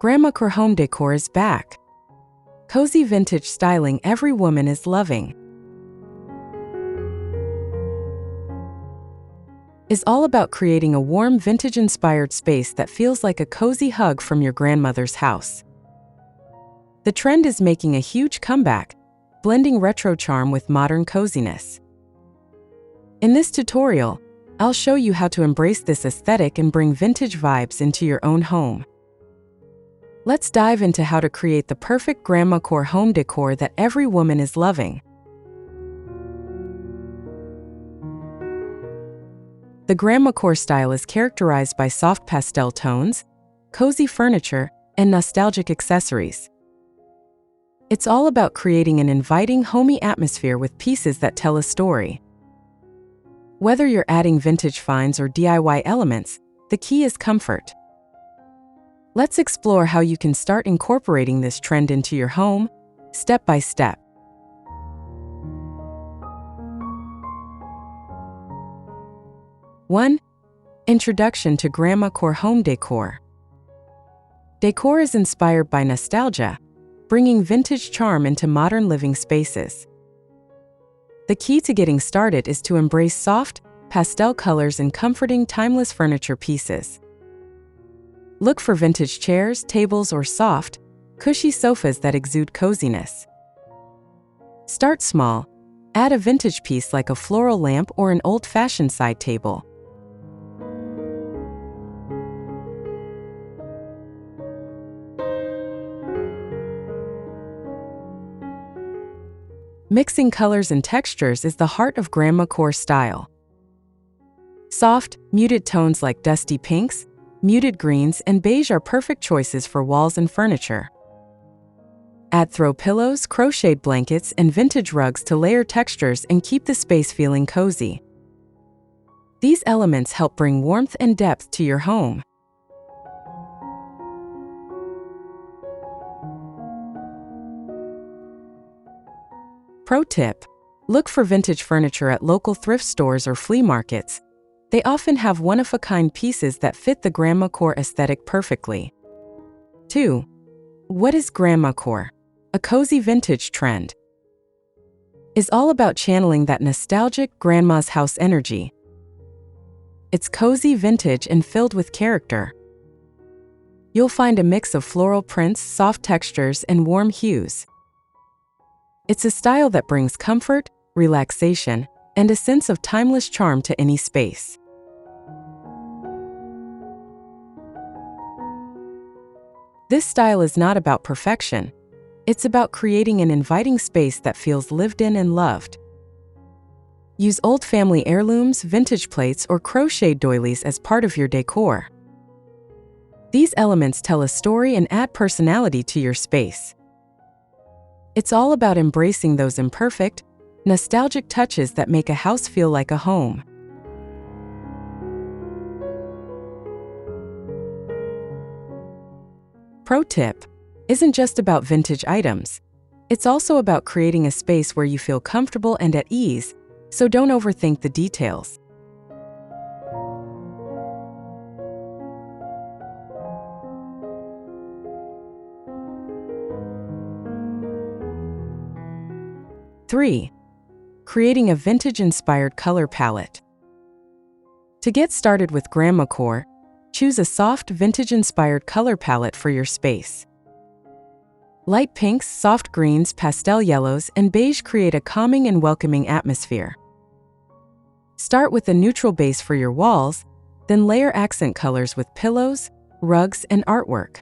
Grandmacore home decor is back. Cozy vintage styling every woman is loving. Is all about creating a warm vintage-inspired space that feels like a cozy hug from your grandmother's house. The trend is making a huge comeback, blending retro charm with modern coziness. In this tutorial, I'll show you how to embrace this aesthetic and bring vintage vibes into your own home. Let's dive into how to create the perfect Grandmacore home decor that every woman is loving. The Grandmacore style is characterized by soft pastel tones, cozy furniture, and nostalgic accessories. It's all about creating an inviting, homey atmosphere with pieces that tell a story. Whether you're adding vintage finds or DIY elements, the key is comfort. Let's explore how you can start incorporating this trend into your home, step by step. One, Introduction to Grandmacore home decor. Decor is inspired by nostalgia, bringing vintage charm into modern living spaces. The key to getting started is to embrace soft, pastel colors and comforting, timeless furniture pieces. Look for vintage chairs, tables, or soft, cushy sofas that exude coziness. Start small. Add a vintage piece like a floral lamp or an old-fashioned side table. Mixing colors and textures is the heart of Grandmacore style. Soft, muted tones like dusty pinks, muted greens, and beige are perfect choices for walls and furniture. Add throw pillows, crocheted blankets, and vintage rugs to layer textures and keep the space feeling cozy. These elements help bring warmth and depth to your home. Pro tip: look for vintage furniture at local thrift stores or flea markets. They often have one-of-a-kind pieces that fit the Grandmacore aesthetic perfectly. 2. What is Grandmacore? A cozy vintage trend. Is all about channeling that nostalgic grandma's house energy. It's cozy, vintage, and filled with character. You'll find a mix of floral prints, soft textures, and warm hues. It's a style that brings comfort, relaxation, and a sense of timeless charm to any space. This style is not about perfection. It's about creating an inviting space that feels lived in and loved. Use old family heirlooms, vintage plates, or crocheted doilies as part of your decor. These elements tell a story and add personality to your space. It's all about embracing those imperfect, nostalgic touches that make a house feel like a home. Pro tip: isn't just about vintage items. It's also about creating a space where you feel comfortable and at ease, so don't overthink the details. Three, creating a vintage-inspired color palette. To get started with Grandmacore, choose a soft, vintage-inspired color palette for your space. Light pinks, soft greens, pastel yellows, and beige create a calming and welcoming atmosphere. Start with a neutral base for your walls, then layer accent colors with pillows, rugs, and artwork.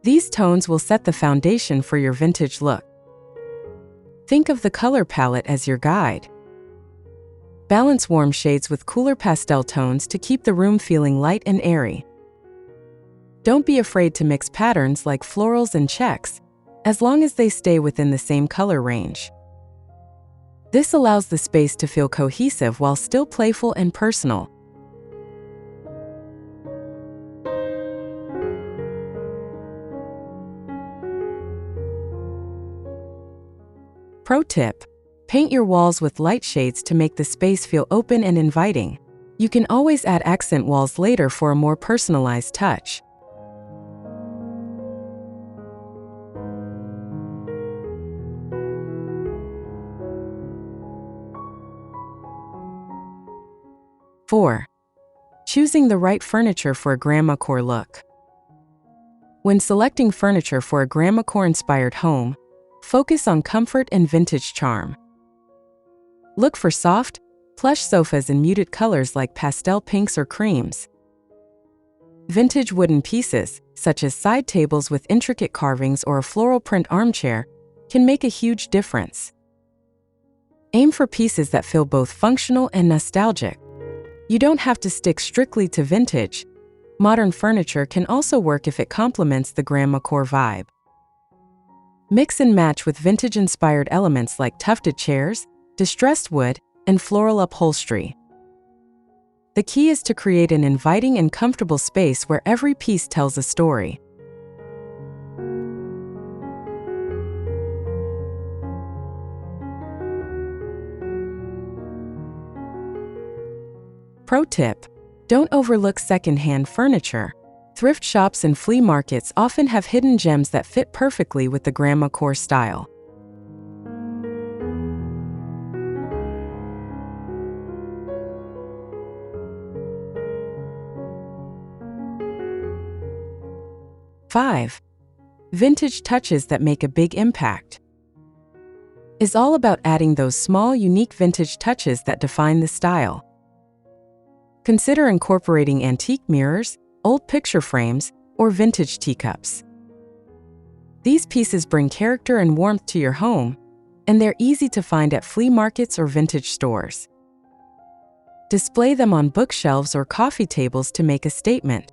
These tones will set the foundation for your vintage look. Think of the color palette as your guide. Balance warm shades with cooler pastel tones to keep the room feeling light and airy. Don't be afraid to mix patterns like florals and checks, as long as they stay within the same color range. This allows the space to feel cohesive while still playful and personal. Pro tip: paint your walls with light shades to make the space feel open and inviting. You can always add accent walls later for a more personalized touch. 4. Choosing the right furniture for a Grandmacore look. When selecting furniture for a Grandmacore-inspired home, focus on comfort and vintage charm. Look for soft, plush sofas in muted colors like pastel pinks or creams. Vintage wooden pieces, such as side tables with intricate carvings or a floral print armchair, can make a huge difference. Aim for pieces that feel both functional and nostalgic. You don't have to stick strictly to vintage. Modern furniture can also work if it complements the Grandmacore vibe. Mix and match with vintage-inspired elements like tufted chairs, distressed wood, and floral upholstery. The key is to create an inviting and comfortable space where every piece tells a story. Pro tip: don't overlook secondhand furniture. Thrift shops and flea markets often have hidden gems that fit perfectly with the Grandmacore style. Five. Vintage touches that make a big impact. Is all about adding those small, unique vintage touches that define the style. Consider incorporating antique mirrors, old picture frames, or vintage teacups. These pieces bring character and warmth to your home, and they're easy to find at flea markets or vintage stores. Display them on bookshelves or coffee tables to make a statement.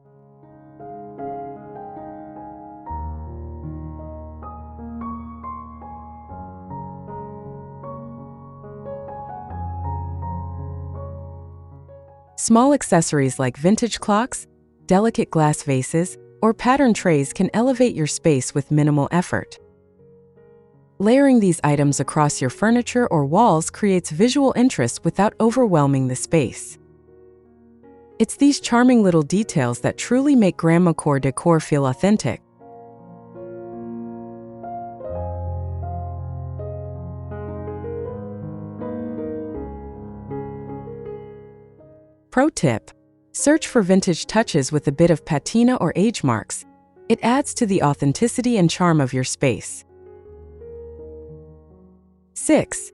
Small accessories like vintage clocks, delicate glass vases, or pattern trays can elevate your space with minimal effort. Layering these items across your furniture or walls creates visual interest without overwhelming the space. It's these charming little details that truly make Grandmacore decor feel authentic. Pro tip: search for vintage touches with a bit of patina or age marks. It adds to the authenticity and charm of your space. 6.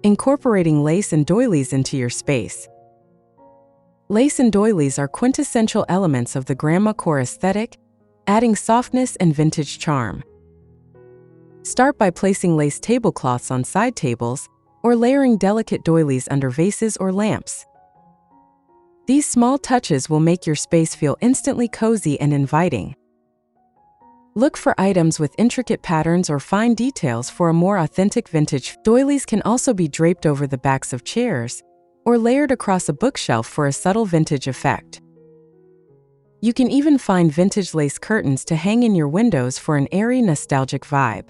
Incorporating lace and doilies into your space. Lace and doilies are quintessential elements of the Grandmacore aesthetic, adding softness and vintage charm. Start by placing lace tablecloths on side tables or layering delicate doilies under vases or lamps. These small touches will make your space feel instantly cozy and inviting. Look for items with intricate patterns or fine details for a more authentic vintage. Doilies can also be draped over the backs of chairs or layered across a bookshelf for a subtle vintage effect. You can even find vintage lace curtains to hang in your windows for an airy, nostalgic vibe.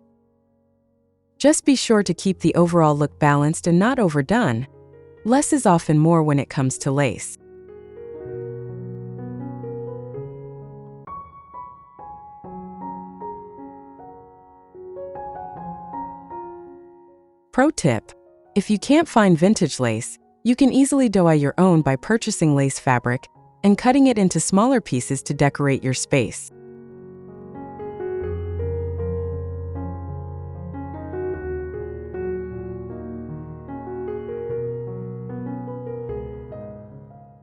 Just be sure to keep the overall look balanced and not overdone. Less is often more when it comes to lace. Pro tip: if you can't find vintage lace, you can easily DIY your own by purchasing lace fabric and cutting it into smaller pieces to decorate your space.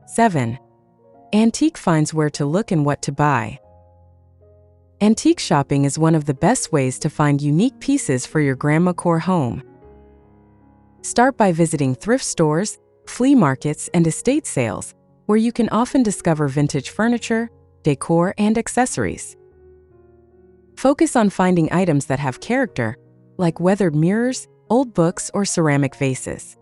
Seven. Antique finds: where to look and what to buy. Antique shopping is one of the best ways to find unique pieces for your Grandmacore home. Start by visiting thrift stores, flea markets, and estate sales, where you can often discover vintage furniture, decor, and accessories. Focus on finding items that have character, like weathered mirrors, old books, or ceramic vases.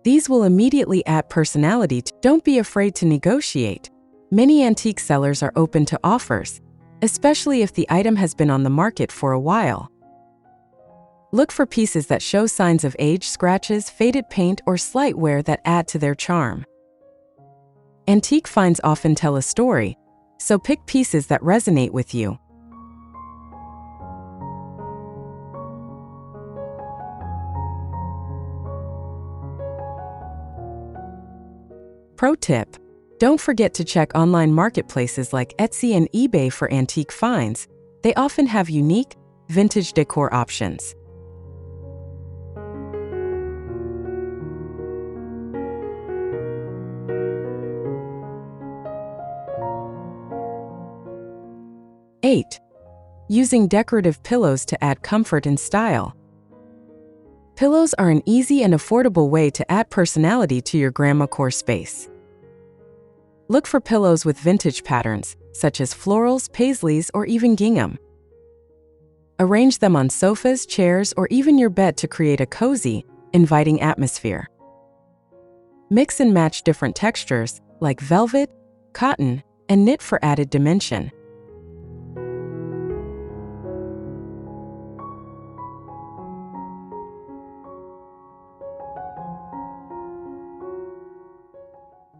These will immediately add personality. Don't be afraid to negotiate. Many antique sellers are open to offers, especially if the item has been on the market for a while. Look for pieces that show signs of age, scratches, faded paint, or slight wear that add to their charm. Antique finds often tell a story, so pick pieces that resonate with you. Pro tip: don't forget to check online marketplaces like Etsy and eBay for antique finds. They often have unique, vintage decor options. Eight, using decorative pillows to add comfort and style. Pillows are an easy and affordable way to add personality to your Grandmacore space. Look for pillows with vintage patterns, such as florals, paisleys, or even gingham. Arrange them on sofas, chairs, or even your bed to create a cozy, inviting atmosphere. Mix and match different textures, like velvet, cotton, and knit for added dimension.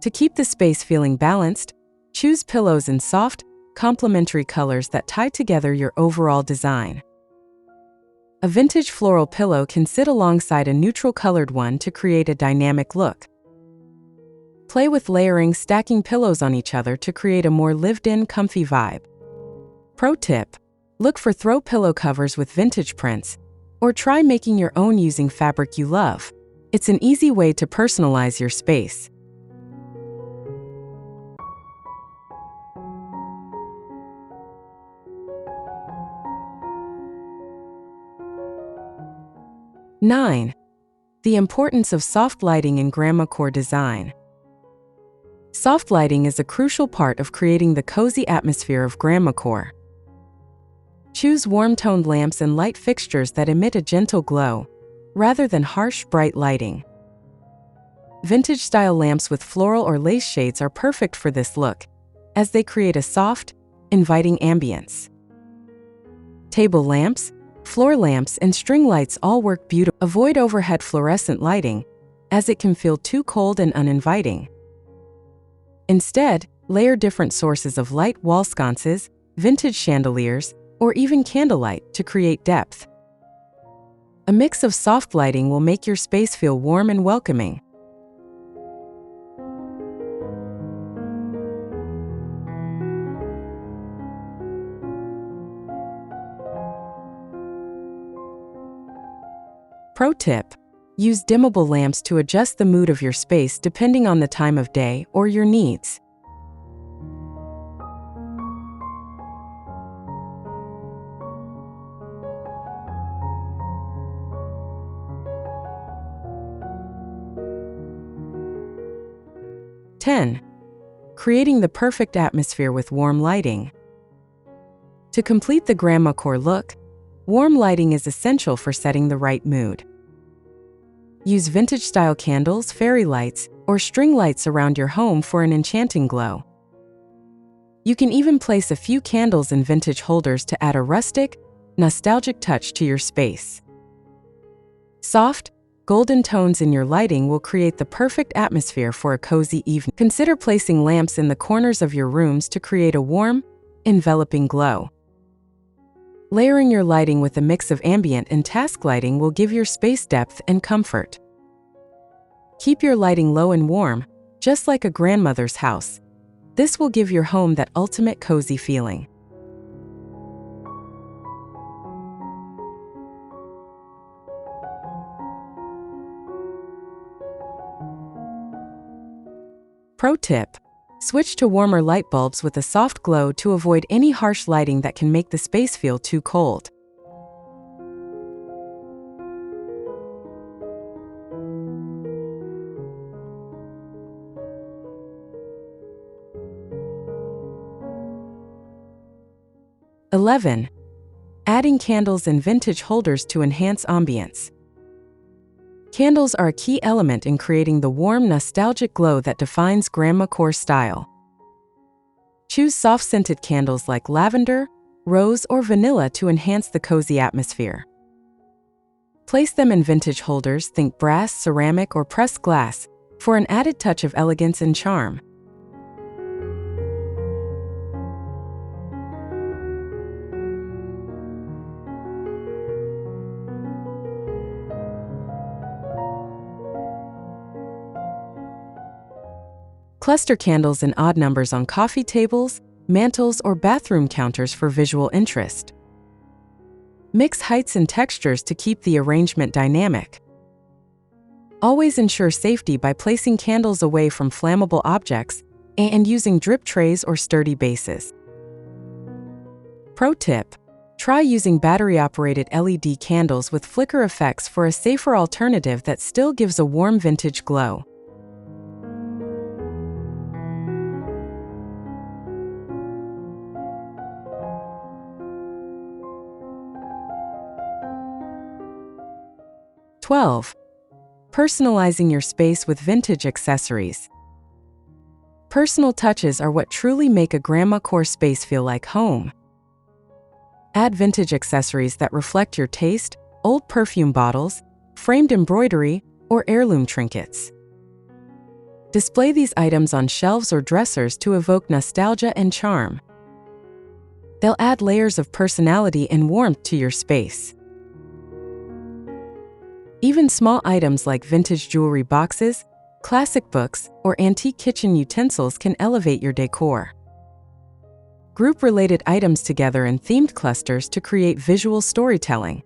To keep the space feeling balanced, choose pillows in soft, complementary colors that tie together your overall design. A vintage floral pillow can sit alongside a neutral-colored one to create a dynamic look. Play with layering, stacking pillows on each other to create a more lived-in, comfy vibe. Pro tip: look for throw pillow covers with vintage prints, or try making your own using fabric you love. It's an easy way to personalize your space. Nine, the importance of soft lighting in Grandmacore design. Soft lighting is a crucial part of creating the cozy atmosphere of Grandmacore. Choose warm-toned lamps and light fixtures that emit a gentle glow, rather than harsh, bright lighting. Vintage-style lamps with floral or lace shades are perfect for this look, as they create a soft, inviting ambience. Table lamps, floor lamps, and string lights all work beautifully. Avoid overhead fluorescent lighting, as it can feel too cold and uninviting. Instead, layer different sources of light: wall sconces, vintage chandeliers, or even candlelight to create depth. A mix of soft lighting will make your space feel warm and welcoming. Pro tip: use dimmable lamps to adjust the mood of your space depending on the time of day or your needs. Ten, creating the perfect atmosphere with warm lighting. To complete the Grandmacore look, warm lighting is essential for setting the right mood. Use vintage-style candles, fairy lights, or string lights around your home for an enchanting glow. You can even place a few candles in vintage holders to add a rustic, nostalgic touch to your space. Soft, golden tones in your lighting will create the perfect atmosphere for a cozy evening. Consider placing lamps in the corners of your rooms to create a warm, enveloping glow. Layering your lighting with a mix of ambient and task lighting will give your space depth and comfort. Keep your lighting low and warm, just like a grandmother's house. This will give your home that ultimate cozy feeling. Pro tip: switch to warmer light bulbs with a soft glow to avoid any harsh lighting that can make the space feel too cold. (11) Adding candles and vintage holders to enhance ambience. Candles are a key element in creating the warm, nostalgic glow that defines Grandmacore style. Choose soft-scented candles like lavender, rose, or vanilla to enhance the cozy atmosphere. Place them in vintage holders, think brass, ceramic, or pressed glass, for an added touch of elegance and charm. Cluster candles in odd numbers on coffee tables, mantels, or bathroom counters for visual interest. Mix heights and textures to keep the arrangement dynamic. Always ensure safety by placing candles away from flammable objects and using drip trays or sturdy bases. Pro tip: try using battery-operated LED candles with flicker effects for a safer alternative that still gives a warm vintage glow. Personalizing your space with vintage accessories. Personal touches are what truly make a Grandmacore space feel like home. Add vintage accessories that reflect your taste: old perfume bottles, framed embroidery, or heirloom trinkets. Display these items on shelves or dressers to evoke nostalgia and charm. They'll add layers of personality and warmth to your space. Even small items like vintage jewelry boxes, classic books, or antique kitchen utensils can elevate your decor. Group related items together in themed clusters to create visual storytelling.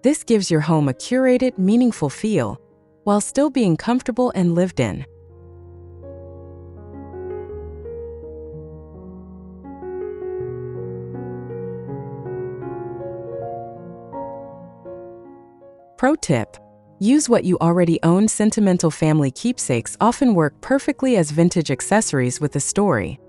This gives your home a curated, meaningful feel, while still being comfortable and lived in. Pro tip: use what you already own. Sentimental family keepsakes often work perfectly as vintage accessories with a story.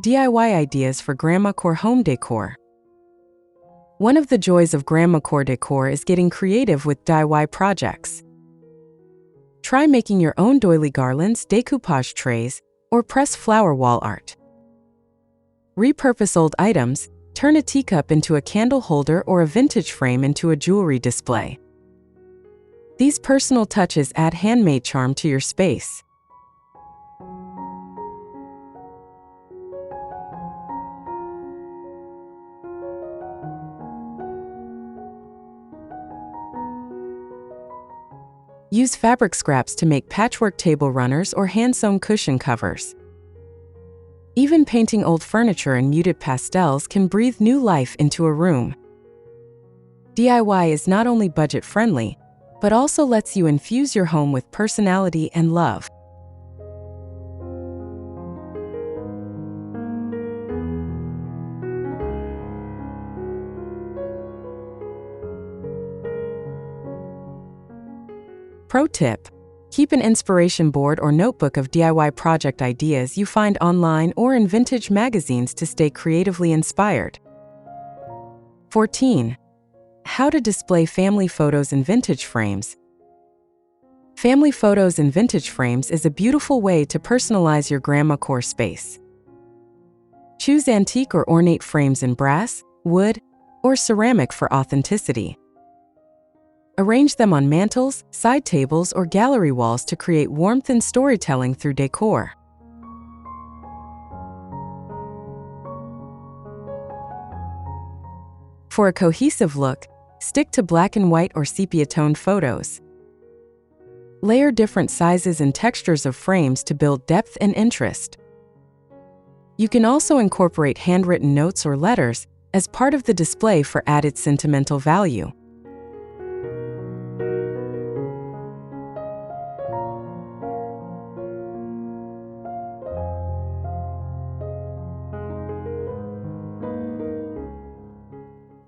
DIY ideas for Grandmacore home decor. One of the joys of Grandmacore decor is getting creative with DIY projects. Try making your own doily garlands, decoupage trays, or pressed flower wall art. Repurpose old items: turn a teacup into a candle holder or a vintage frame into a jewelry display. These personal touches add handmade charm to your space. Use fabric scraps to make patchwork table runners or hand-sewn cushion covers. Even painting old furniture in muted pastels can breathe new life into a room. DIY is not only budget-friendly, but also lets you infuse your home with personality and love. Pro tip: keep an inspiration board or notebook of DIY project ideas you find online or in vintage magazines to stay creatively inspired. 14. How to display family photos in vintage frames. Family photos in vintage frames is a beautiful way to personalize your Grandmacore space. Choose antique or ornate frames in brass, wood, or ceramic for authenticity. Arrange them on mantels, side tables, or gallery walls to create warmth and storytelling through decor. For a cohesive look, stick to black and white or sepia-toned photos. Layer different sizes and textures of frames to build depth and interest. You can also incorporate handwritten notes or letters as part of the display for added sentimental value.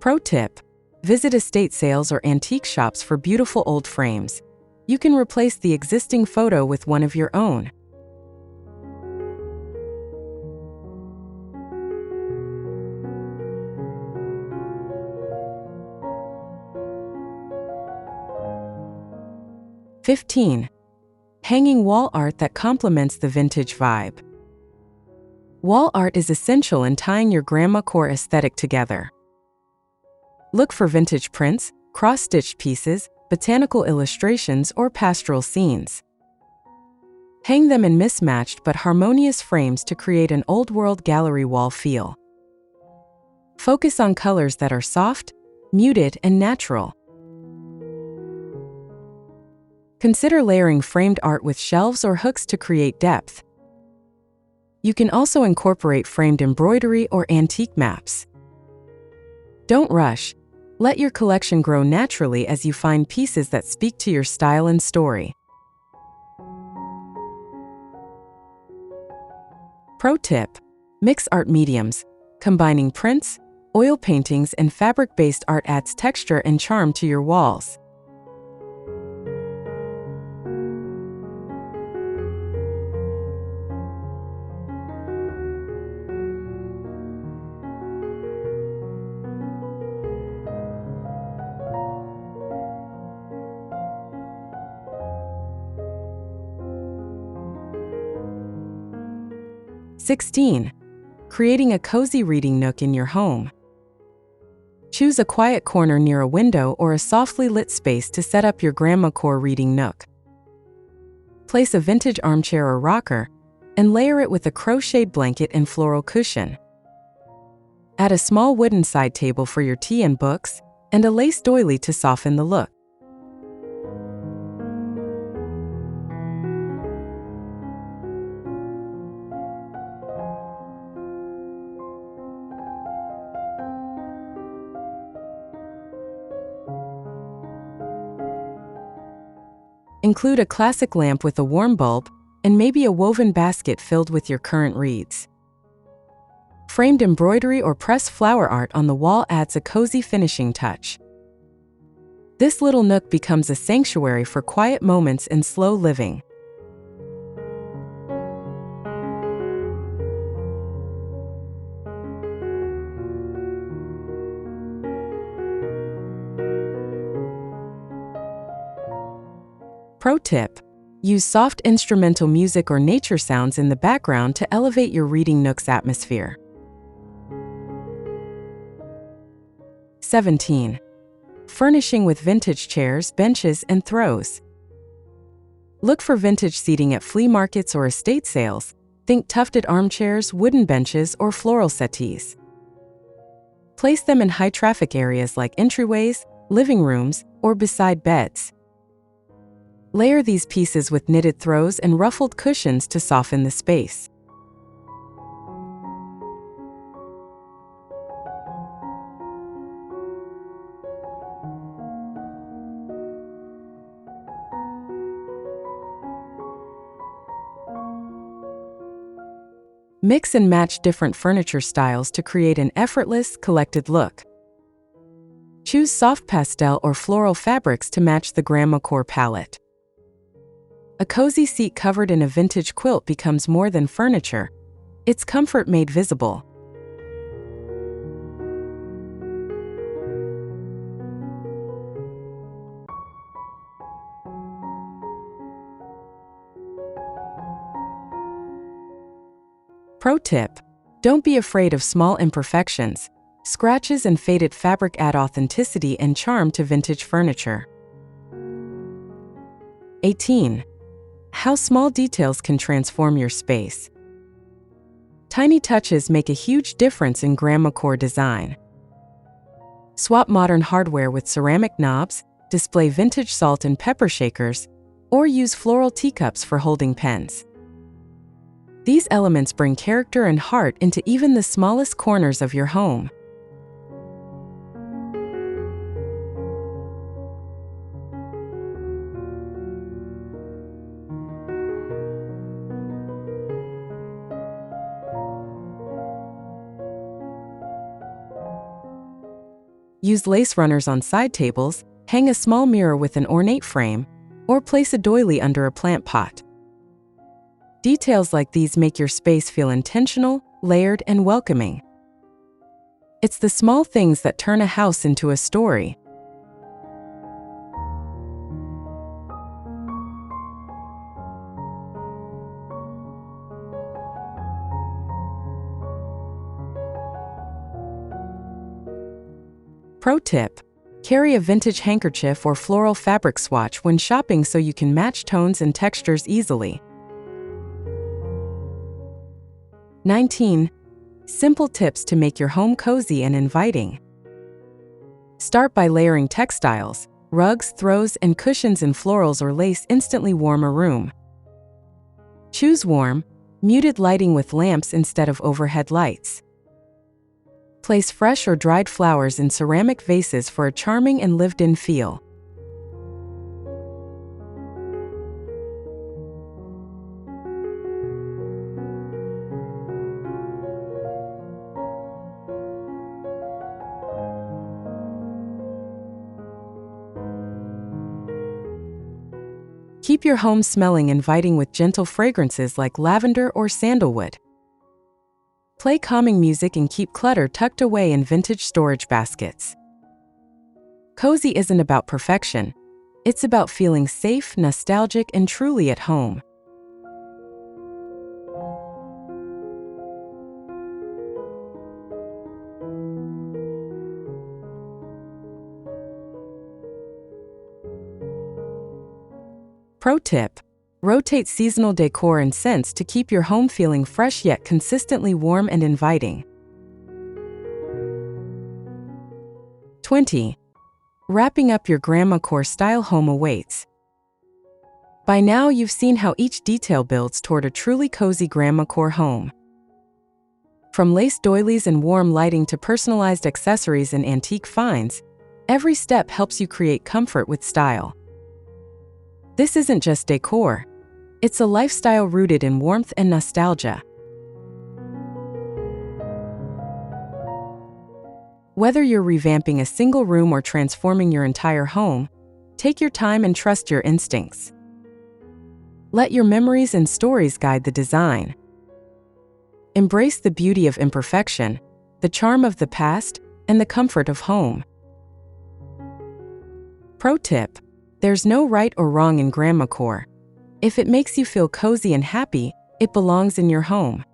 Pro tip: visit estate sales or antique shops for beautiful old frames. You can replace the existing photo with one of your own. Hanging wall art that complements the vintage vibe. Wall art is essential in tying your Grandmacore aesthetic together. Look for vintage prints, cross-stitched pieces, botanical illustrations, or pastoral scenes. Hang them in mismatched but harmonious frames to create an old-world gallery wall feel. Focus on colors that are soft, muted, and natural. Consider layering framed art with shelves or hooks to create depth. You can also incorporate framed embroidery or antique maps. Don't rush. Let your collection grow naturally as you find pieces that speak to your style and story. Pro tip: mix art mediums. Combining prints, oil paintings, and fabric-based art adds texture and charm to your walls. (16) Creating a cozy reading nook in your home. Choose a quiet corner near a window or a softly lit space to set up your Grandmacore reading nook. Place a vintage armchair or rocker, and layer it with a crocheted blanket and floral cushion. Add a small wooden side table for your tea and books, and a lace doily to soften the look. Include a classic lamp with a warm bulb, and maybe a woven basket filled with your current reads. Framed embroidery or pressed flower art on the wall adds a cozy finishing touch. This little nook becomes a sanctuary for quiet moments and slow living. Pro tip: use soft instrumental music or nature sounds in the background to elevate your reading nook's atmosphere. 17. Furnishing with vintage chairs, benches, and throws. Look for vintage seating at flea markets or estate sales. Think tufted armchairs, wooden benches, or floral settees. Place them in high-traffic areas like entryways, living rooms, or beside beds. Layer these pieces with knitted throws and ruffled cushions to soften the space. Mix and match different furniture styles to create an effortless, collected look. Choose soft pastel or floral fabrics to match the Grandmacore palette. A cozy seat covered in a vintage quilt becomes more than furniture. It's comfort made visible. Pro tip: don't be afraid of small imperfections. Scratches and faded fabric add authenticity and charm to vintage furniture. 18. How small details can transform your space. Tiny touches make a huge difference in Grandmacore design. Swap modern hardware with ceramic knobs, display vintage salt and pepper shakers, or use floral teacups for holding pens. These elements bring character and heart into even the smallest corners of your home. Use lace runners on side tables, hang a small mirror with an ornate frame, or place a doily under a plant pot. Details like these make your space feel intentional, layered, and welcoming. It's the small things that turn a house into a story. Pro tip: carry a vintage handkerchief or floral fabric swatch when shopping so you can match tones and textures easily. 19. Simple tips to make your home cozy and inviting. Start by layering textiles. Rugs, throws, and cushions in florals or lace instantly warm a room. Choose warm, muted lighting with lamps instead of overhead lights. Place fresh or dried flowers in ceramic vases for a charming and lived-in feel. Keep your home smelling inviting with gentle fragrances like lavender or sandalwood. Play calming music and keep clutter tucked away in vintage storage baskets. Cozy isn't about perfection. It's about feeling safe, nostalgic, and truly at home. Pro tip: rotate seasonal decor and scents to keep your home feeling fresh yet consistently warm and inviting. 20. Wrapping up your Grandmacore style home awaits. By now you've seen how each detail builds toward a truly cozy Grandmacore home. From lace doilies and warm lighting to personalized accessories and antique finds, every step helps you create comfort with style. This isn't just decor. It's a lifestyle rooted in warmth and nostalgia. Whether you're revamping a single room or transforming your entire home, take your time and trust your instincts. Let your memories and stories guide the design. Embrace the beauty of imperfection, the charm of the past, and the comfort of home. Pro tip: there's no right or wrong in Grandmacore. If it makes you feel cozy and happy, it belongs in your home.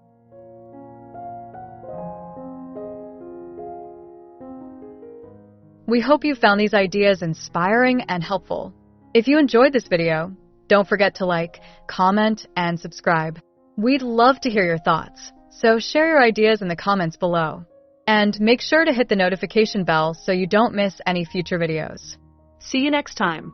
We hope you found these ideas inspiring and helpful. If you enjoyed this video, don't forget to like, comment, and subscribe. We'd love to hear your thoughts, so share your ideas in the comments below. And make sure to hit the notification bell so you don't miss any future videos. See you next time.